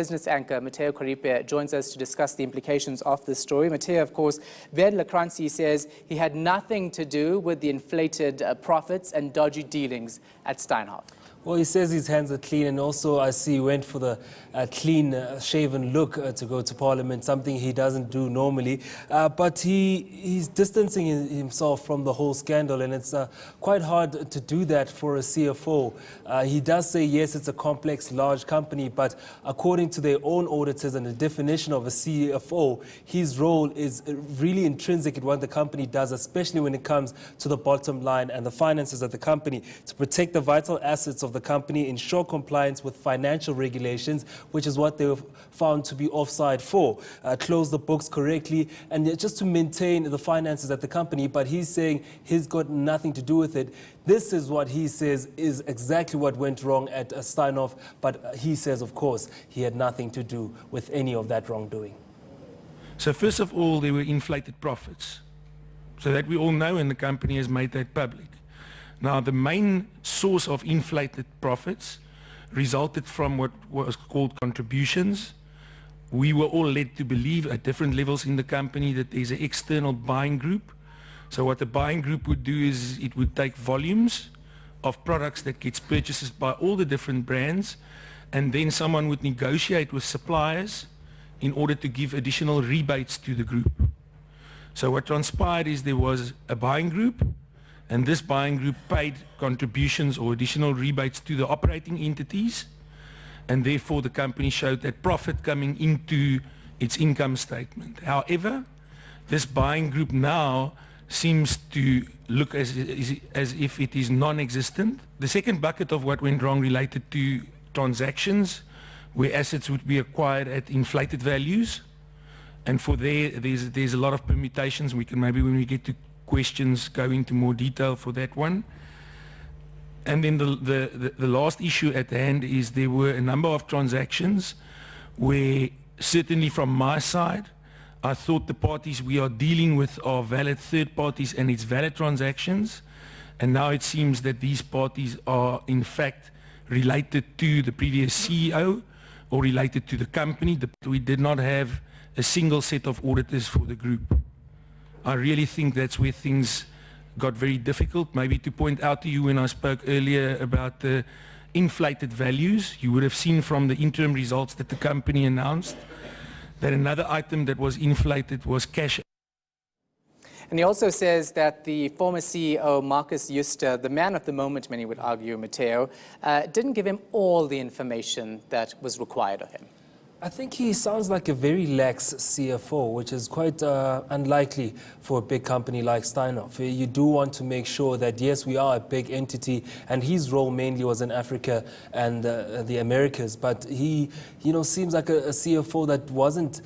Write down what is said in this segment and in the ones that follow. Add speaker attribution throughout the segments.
Speaker 1: business anchor Motheo khoaripe joins us to discuss the implications of this story. Motheo, of course, Lakransi says he had nothing to do with the inflated profits and dodgy dealings at Steinhoff.
Speaker 2: Well, he says his hands are clean, and also I see he went for the clean shaven look to go to Parliament, something he doesn't do normally. But he's distancing himself from the whole scandal, and it's quite hard to do that for a CFO. He does say, yes, it's a complex, large company, but according to their own auditors and the definition of a CFO, his role is really intrinsic in what the company does, especially when it comes to the bottom line and the finances of the company, to protect the vital assets of the company, ensure compliance with financial regulations, which is what they were found to be offside for, close the books correctly, and just to maintain the finances at the company. But he's saying he's got nothing to do with it. This is what he says is exactly what went wrong at Steinhoff, but he says, of course, he had nothing to do with any of that wrongdoing.
Speaker 3: So first of all, there were inflated profits. So that we all know, and the company has made that public. Now, the main source of inflated profits resulted from what was called contributions. We were all led to believe at different levels in the company that there's an external buying group. So what the buying group would do is it would take volumes of products that gets purchased by all the different brands, and then someone would negotiate with suppliers in order to give additional rebates to the group. So what transpired is there was a buying group, and this buying group paid contributions or additional rebates to the operating entities, and therefore the company showed that profit coming into its income statement. However, this buying group now seems to look as if it is non-existent. The second bucket of what went wrong related to transactions where assets would be acquired at inflated values, and for there's a lot of permutations. We can maybe, when we get to questions, go into more detail for that one. And then the last issue at hand is there were a number of transactions where, certainly from my side, I thought the parties we are dealing with are valid third parties and it's valid transactions, and now it seems that these parties are in fact related to the previous CEO or related to the company. We did not have a single set of auditors for the group. I really think that's where things got very difficult. Maybe to point out to you, when I spoke earlier about the inflated values, you would have seen from the interim results that the company announced that another item that was inflated was cash.
Speaker 1: And he also says that the former CEO, Marcus Jooste, the man of the moment, many would argue, Motheo, didn't give him all the information that was required of him.
Speaker 2: I think he sounds like a very lax CFO, which is quite unlikely for a big company like Steinhoff. You do want to make sure that, yes, we are a big entity, and his role mainly was in Africa and the Americas, but he, seems like a CFO that wasn't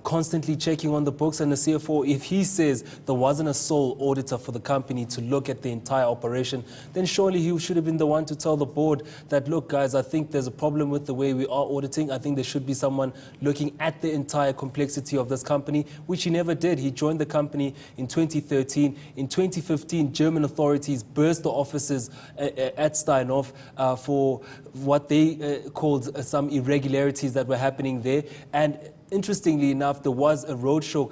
Speaker 2: constantly checking on the books. And a CFO, if he says there wasn't a sole auditor for the company to look at the entire operation, then surely he should have been the one to tell the board that, look, guys, I think there's a problem with the way we are auditing. I think there should be someone looking at the entire complexity of this company, which he never did. He joined the company in 2013. In 2015, German authorities burst the offices at Steinhoff for what they called some irregularities that were happening there. And interestingly enough, there was a roadshow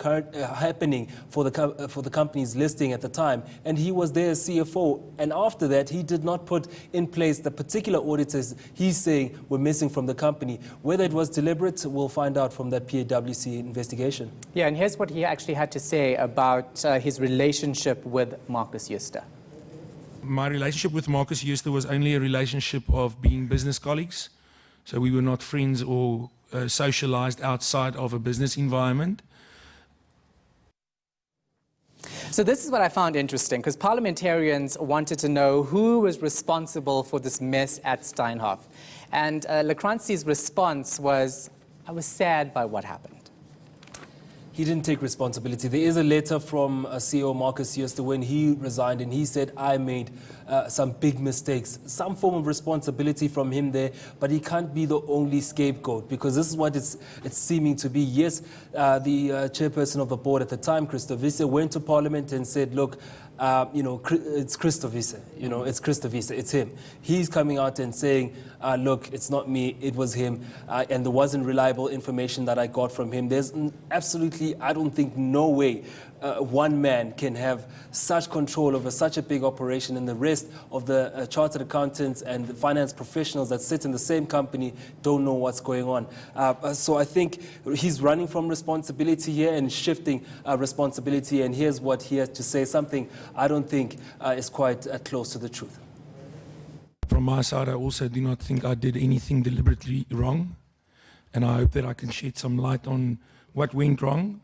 Speaker 2: happening for the company's listing at the time, and he was there as CFO. And after that, he did not put in place the particular auditors he's saying were missing from the company. Whether it was deliberate, we'll find out from that PwC investigation.
Speaker 1: Yeah, and here's what he actually had to say about his relationship with Marcus Jooste.
Speaker 3: My relationship with Marcus Jooste was only a relationship of being business colleagues. So we were not friends or socialized outside of a business environment.
Speaker 1: So this is what I found interesting, because parliamentarians wanted to know who was responsible for this mess at Steinhoff. And Lakransi's response was, I was sad by what happened.
Speaker 2: He didn't take responsibility. There is a letter from CEO Marcus Jooste when he resigned, and he said, I made some big mistakes, some form of responsibility from him there, but he can't be the only scapegoat, because this is what it's seeming to be. Yes, the chairperson of the board at the time, Christo Wiese, went to Parliament and said, look, it's Christo Wiese, it's Christo Wiese, it's him. He's coming out and saying, look, it's not me, it was him, and there wasn't reliable information that I got from him. There's absolutely, I don't think, no way one man can have such control over such a big operation, and the rest of the chartered accountants and the finance professionals that sit in the same company don't know what's going on. So I think he's running from responsibility here and shifting responsibility, and here's what he has to say, something I don't think is quite close to the truth.
Speaker 3: From my side, I also do not think I did anything deliberately wrong, and I hope that I can shed some light on what went wrong,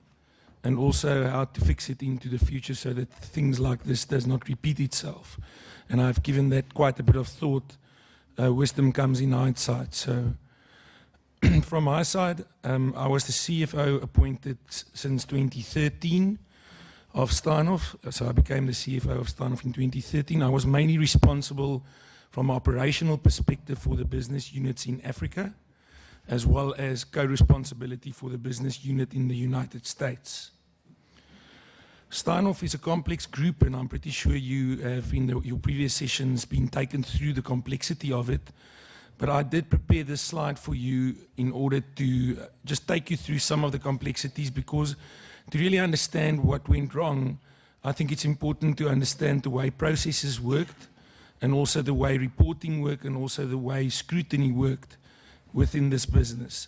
Speaker 3: and also how to fix it into the future so that things like this does not repeat itself. And I've given that quite a bit of thought. Wisdom comes in hindsight. So from my side, I was the CFO appointed since 2013 of Steinhoff. So I became the CFO of Steinhoff in 2013. I was mainly responsible from an operational perspective for the business units in Africa, as well as co-responsibility for the business unit in the United States. Steinhoff is a complex group, and I'm pretty sure you have in your previous sessions been taken through the complexity of it. But I did prepare this slide for you in order to just take you through some of the complexities, because to really understand what went wrong, I think it's important to understand the way processes worked, and also the way reporting worked, and also the way scrutiny worked within this business.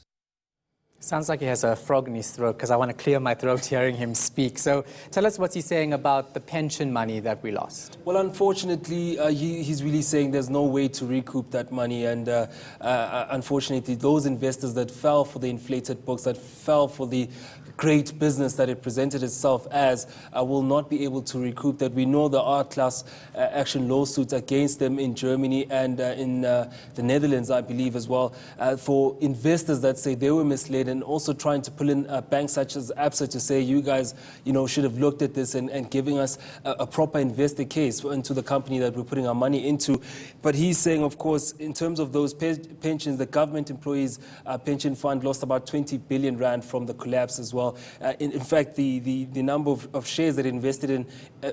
Speaker 1: Sounds like he has a frog in his throat, because I want to clear my throat hearing him speak. So tell us what's he saying about the pension money that we lost.
Speaker 2: Well, unfortunately, he's really saying there's no way to recoup that money. And unfortunately, those investors that fell for the inflated books, that fell for the great business that it presented itself as, will not be able to recoup that. We know there are class action lawsuits against them in Germany and in the Netherlands, I believe, as well, for investors that say they were misled, and also trying to pull in banks such as ABSA to say, you guys, should have looked at this and giving us a proper investor case into the company that we're putting our money into. But he's saying, of course, in terms of those pensions, the government employees pension fund lost about 20 billion rand from the collapse as well. In fact, the number of shares that invested in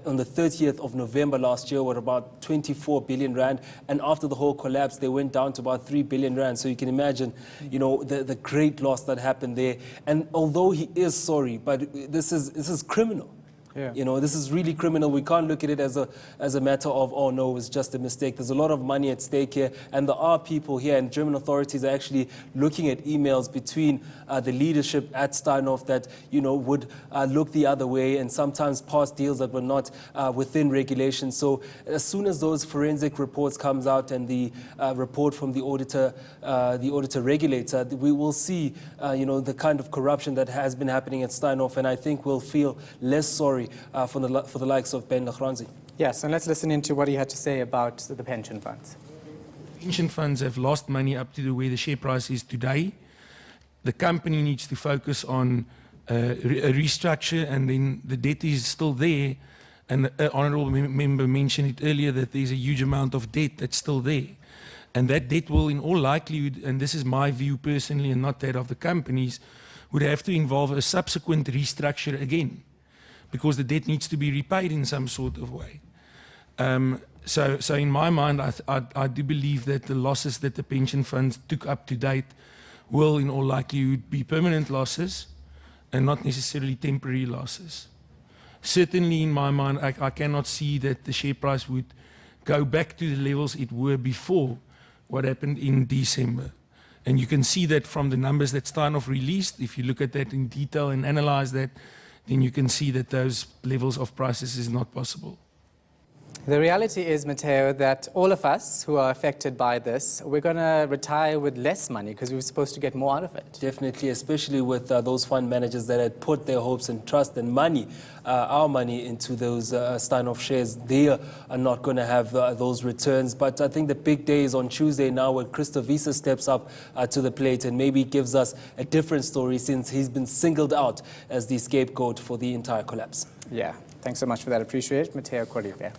Speaker 2: on the 30th of November last year were about 24 billion rand, and after the whole collapse, they went down to about 3 billion rand. So you can imagine, the great loss that happened there. And although he is sorry, but this is criminal. Yeah. This is really criminal. We can't look at it as a matter of, oh no, it was just a mistake. There's a lot of money at stake here, and there are people here, and German authorities are actually looking at emails between the leadership at Steinhoff that would look the other way, and sometimes pass deals that were not within regulation. So as soon as those forensic reports comes out, and the report from the auditor regulator, we will see the kind of corruption that has been happening at Steinhoff, and I think we'll feel less sorry for the likes of Ben Lachranzi.
Speaker 1: Yes, and let's listen into what he had to say about the pension funds.
Speaker 3: Pension funds have lost money up to where the share price is today. The company needs to focus on a restructure, and then the debt is still there. And the honourable member mentioned it earlier that there's a huge amount of debt that's still there. And that debt will, in all likelihood, and this is my view personally and not that of the companies, would have to involve a subsequent restructure again, because the debt needs to be repaid in some sort of way. So in my mind, I do believe that the losses that the pension funds took up to date will, in all likelihood, be permanent losses and not necessarily temporary losses. Certainly, in my mind, I cannot see that the share price would go back to the levels it were before what happened in December. And you can see that from the numbers that Steinhoff released. If you look at that in detail and analyze that, then you can see that those levels of prices is not possible.
Speaker 1: The reality is, Motheo, that all of us who are affected by this, we're going to retire with less money because we were supposed to get more out of it.
Speaker 2: Definitely, especially with those fund managers that had put their hopes and trust and money, our money, into those Steinhoff shares. They are not going to have those returns. But I think the big day is on Tuesday now, where Christo Wiese steps up to the plate and maybe gives us a different story, since he's been singled out as the scapegoat for the entire collapse.
Speaker 1: Yeah, thanks so much for that. Appreciate it. Motheo, khoaripe.